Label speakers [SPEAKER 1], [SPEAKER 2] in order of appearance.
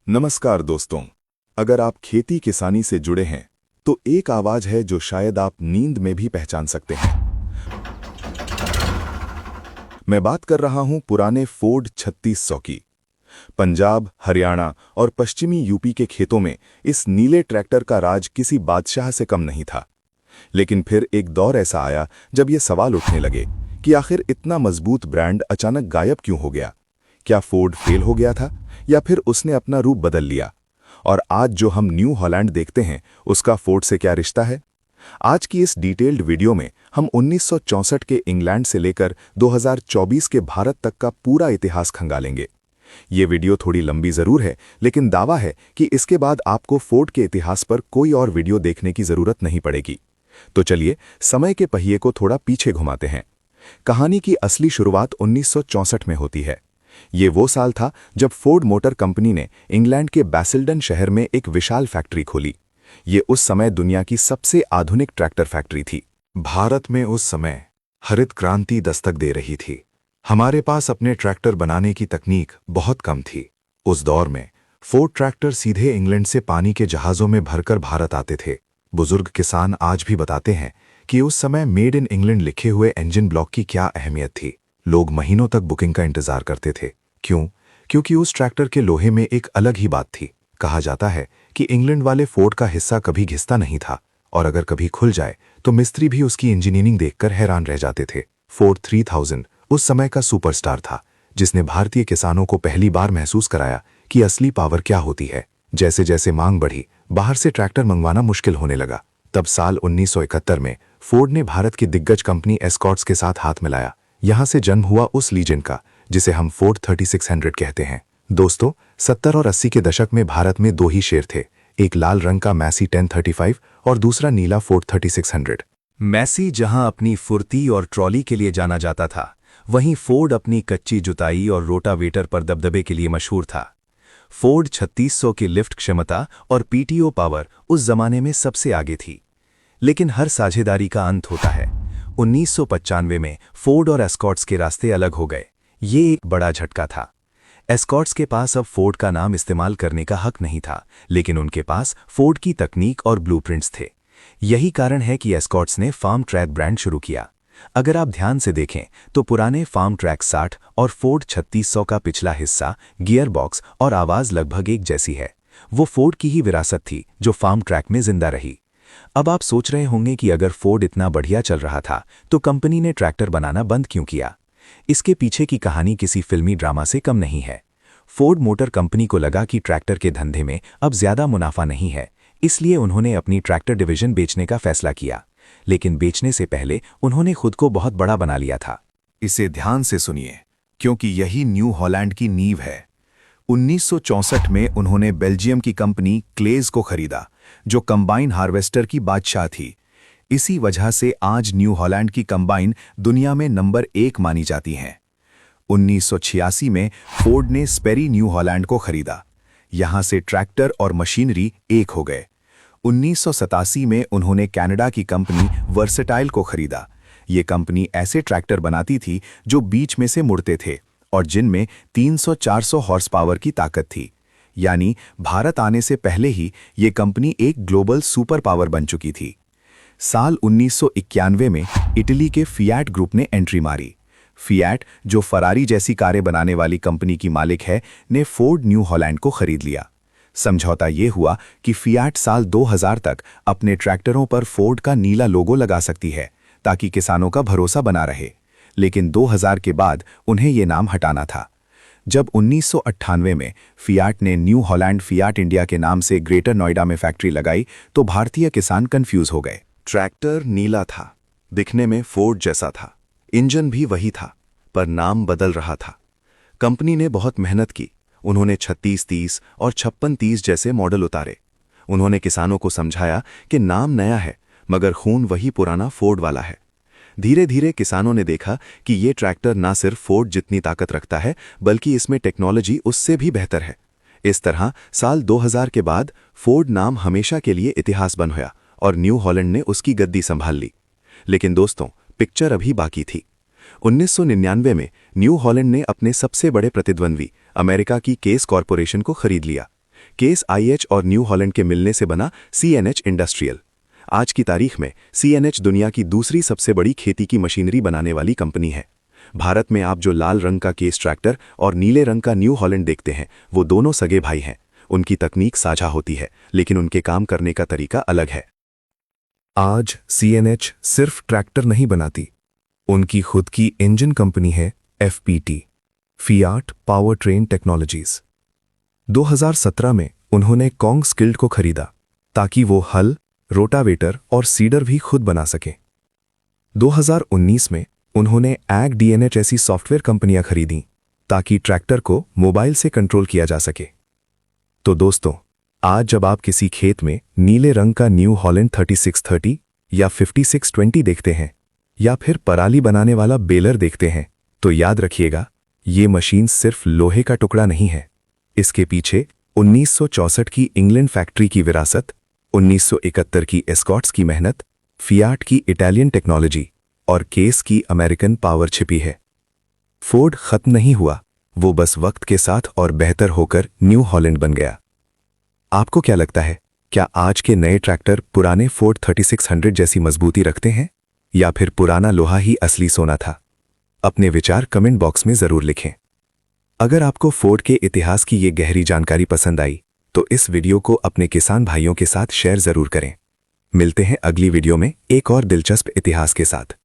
[SPEAKER 1] नमस्कार दोस्तों। अगर आप खेती किसानी से जुड़े हैं तो एक आवाज है जो शायद आप नींद में भी पहचान सकते हैं। मैं बात कर रहा हूं पुराने फोर्ड 3600 की। पंजाब, हरियाणा और पश्चिमी यूपी के खेतों में इस नीले ट्रैक्टर का राज किसी बादशाह से कम नहीं था। लेकिन फिर एक दौर ऐसा आया जब ये सवाल उठने लगे कि आखिर इतना मजबूत ब्रांड अचानक गायब क्यों हो गया। क्या फोर्ड फेल हो गया था या फिर उसने अपना रूप बदल लिया? और आज जो हम न्यू हॉलैंड देखते हैं उसका फोर्ड से क्या रिश्ता है? आज की इस डिटेल्ड वीडियो में हम 1964 के इंग्लैंड से लेकर 2024 के भारत तक का पूरा इतिहास खंगालेंगे। ये वीडियो थोड़ी लंबी जरूर है, लेकिन दावा है कि इसके बाद आपको फोर्ड के इतिहास पर कोई और वीडियो देखने की जरूरत नहीं पड़ेगी। तो चलिए समय के पहिए को थोड़ा पीछे घुमाते हैं। कहानी की असली शुरुआत 1964 में होती है। ये वो साल था जब फोर्ड मोटर कंपनी ने इंग्लैंड के बैसिल्डन शहर में एक विशाल फैक्ट्री खोली। ये उस समय दुनिया की सबसे आधुनिक ट्रैक्टर फैक्ट्री थी। भारत में उस समय हरित क्रांति दस्तक दे रही थी। हमारे पास अपने ट्रैक्टर बनाने की तकनीक बहुत कम थी। उस दौर में फोर्ड ट्रैक्टर सीधे इंग्लैंड से पानी के जहाजों में भरकर भारत आते थे। बुजुर्ग किसान आज भी बताते हैं कि उस समय मेड इन इंग्लैंड लिखे हुए इंजन ब्लॉक की क्या अहमियत थी। लोग महीनों तक बुकिंग का इंतजार करते थे। क्यों? क्योंकि उस ट्रैक्टर के लोहे में एक अलग ही बात थी। कहा जाता है कि इंग्लैंड वाले फोर्ड का हिस्सा कभी घिसता नहीं था, और अगर कभी खुल जाए तो मिस्त्री भी उसकी इंजीनियरिंग देखकर हैरान रह जाते थे। फोर्ड 3000 उस समय का सुपरस्टार था, जिसने भारतीय किसानों को पहली बार महसूस कराया कि असली पावर क्या होती है। जैसे जैसे मांग बढ़ी, बाहर से ट्रैक्टर मंगवाना मुश्किल होने लगा। तब साल 1971 में फोर्ड ने भारत की दिग्गज कंपनी एस्कॉर्ट्स के साथ हाथ मिलाया। यहां से जन्म हुआ उस लीजेंड का, जिसे हम फोर्ड 3600 कहते हैं। दोस्तों, 70 और 80 के दशक में भारत में दो ही शेर थे, एक लाल रंग का मैसी 1035 और दूसरा नीला फोर्ड 3600।
[SPEAKER 2] मैसी जहां अपनी फुर्ती और ट्रॉली के लिए जाना जाता था, वहीं फोर्ड अपनी कच्ची जुताई और रोटावेटर पर दबदबे के लिए मशहूर था। फोर्ड 3600 की लिफ्ट क्षमता और पीटीओ पावर उस जमाने में सबसे आगे थी। लेकिन हर साझेदारी का अंत होता है। 1995 में फोर्ड और एस्कॉर्ट्स के रास्ते अलग हो गए। ये एक बड़ा झटका था। एस्कॉर्ट्स के पास अब फोर्ड का नाम इस्तेमाल करने का हक नहीं था, लेकिन उनके पास फोर्ड की तकनीक और ब्लूप्रिंट्स थे। यही कारण है कि एस्कॉर्ट्स ने फार्म ट्रैक ब्रांड शुरू किया। अगर आप ध्यान से देखें तो पुराने फार्म ट्रैक 60 और फोर्ड 3600 का पिछला हिस्सा, गियर बॉक्स और आवाज लगभग एक जैसी है। वो फोर्ड की ही विरासत थी जो फार्म ट्रैक में जिंदा रही। अब आप सोच रहे होंगे कि अगर फोर्ड इतना बढ़िया चल रहा था तो कंपनी ने ट्रैक्टर बनाना बंद क्यों किया? इसके पीछे की कहानी किसी फिल्मी ड्रामा से कम नहीं है। फोर्ड मोटर कंपनी को लगा कि ट्रैक्टर के धंधे में अब ज्यादा मुनाफा नहीं है, इसलिए उन्होंने अपनी ट्रैक्टर डिवीजन बेचने का फैसला किया। लेकिन बेचने से पहले उन्होंने खुद को बहुत बड़ा बना लिया था।
[SPEAKER 1] इसे ध्यान से सुनिए, क्योंकि यही न्यू हॉलैंड की नींव है। 1964 में उन्होंने बेल्जियम की कंपनी क्लेज को खरीदा, जो कंबाइन हार्वेस्टर की बादशाह थी। इसी वजह से आज न्यू हॉलैंड की कंबाइन दुनिया में नंबर 1 मानी जाती हैं। 1986 में फोर्ड ने स्पेरी न्यू हॉलैंड को खरीदा। यहां से ट्रैक्टर और मशीनरी एक हो गए। 1987 में उन्होंने कनाडा की कंपनी वर्सेटाइल को खरीदा। ये कंपनी ऐसे ट्रैक्टर बनाती थी जो बीच में से मुड़ते थे और जिनमें 300-400 हॉर्स पावर की ताकत थी। यानी भारत आने से पहले ही ये कंपनी एक ग्लोबल सुपर पावर बन चुकी थी। साल 1991 में इटली के फिएट ग्रुप ने एंट्री मारी। फिएट, जो फरारी जैसी कारें बनाने वाली कंपनी की मालिक है, ने फोर्ड न्यू हॉलैंड को खरीद लिया। समझौता ये हुआ कि फिएट साल 2000 तक अपने ट्रैक्टरों पर फोर्ड का नीला लोगो लगा सकती है, ताकि किसानों का भरोसा बना रहे। लेकिन 2000 के बाद उन्हें ये नाम हटाना था। जब 1998 में फिएट ने न्यू हॉलैंड फिएट इंडिया के नाम से ग्रेटर नोएडा में फैक्ट्री लगाई तो भारतीय किसान कंफ्यूज हो गए। ट्रैक्टर नीला था, दिखने में फोर्ड जैसा था, इंजन भी वही था, पर नाम बदल रहा था। कंपनी ने बहुत मेहनत की। उन्होंने 3630 और 5630 जैसे मॉडल उतारे। उन्होंने किसानों को समझाया कि नाम नया है, मगर खून वही पुराना फोर्ड वाला है। धीरे धीरे किसानों ने देखा कि ये ट्रैक्टर ना सिर्फ फोर्ड जितनी ताकत रखता है, बल्कि इसमें टेक्नोलॉजी उससे भी बेहतर है। इस तरह साल 2000 के बाद फोर्ड नाम हमेशा के लिए इतिहास बन गया और न्यू हॉलैंड ने उसकी गद्दी संभाल ली। लेकिन दोस्तों, पिक्चर अभी बाकी थी। 1999 में न्यू हॉलैंड ने अपने सबसे बड़े प्रतिद्वंद्वी अमेरिका की केस कॉरपोरेशन को खरीद लिया।
[SPEAKER 2] केस IH और न्यू हॉलैंड के मिलने से बना CNH इंडस्ट्रियल। आज की तारीख में CNH दुनिया की दूसरी सबसे बड़ी खेती की मशीनरी बनाने वाली कंपनी है। भारत में आप जो लाल रंग का केस ट्रैक्टर और नीले रंग का न्यू हॉलैंड देखते हैं, वो दोनों सगे भाई हैं। उनकी तकनीक साझा होती है, लेकिन उनके काम करने का तरीका अलग है।
[SPEAKER 1] आज CNH सिर्फ ट्रैक्टर नहीं बनाती, उनकी खुद की इंजन कंपनी है FPT, Fiat power train technologies. 2017 में उन्होंने कॉन्ग स्किल्ड को खरीदा ताकि वो हल, रोटावेटर और सीडर भी खुद बना सकें। 2019 में उन्होंने AgDNH ऐसी सॉफ्टवेयर कंपनियां खरीदी ताकि ट्रैक्टर को मोबाइल से कंट्रोल किया जा सके। तो दोस्तों, आज जब आप किसी खेत में नीले रंग का न्यू हॉलैंड 3630 या 5620 देखते हैं, या फिर पराली बनाने वाला बेलर देखते हैं, तो याद रखिएगा, ये मशीन सिर्फ लोहे का टुकड़ा नहीं है। इसके पीछे 1964 की इंग्लैंड फैक्ट्री की विरासत, 1971 की एस्कॉट्स की मेहनत, फियाट की इटालियन टेक्नोलॉजी और केस की अमेरिकन पावर छिपी है। फोर्ड खत्म नहीं हुआ, वो बस वक्त के साथ और बेहतर होकर न्यू हॉलैंड बन गया। आपको क्या लगता है, क्या आज के नए ट्रैक्टर पुराने फोर्ड 3600 जैसी मजबूती रखते हैं, या फिर पुराना लोहा ही असली सोना था? अपने विचार कमेंट बॉक्स में जरूर लिखें। अगर आपको फोर्ड के इतिहास की ये गहरी जानकारी पसंद आई, तो इस वीडियो को अपने किसान भाइयों के साथ शेयर जरूर करें। मिलते हैं अगली वीडियो में एक और दिलचस्प इतिहास के साथ।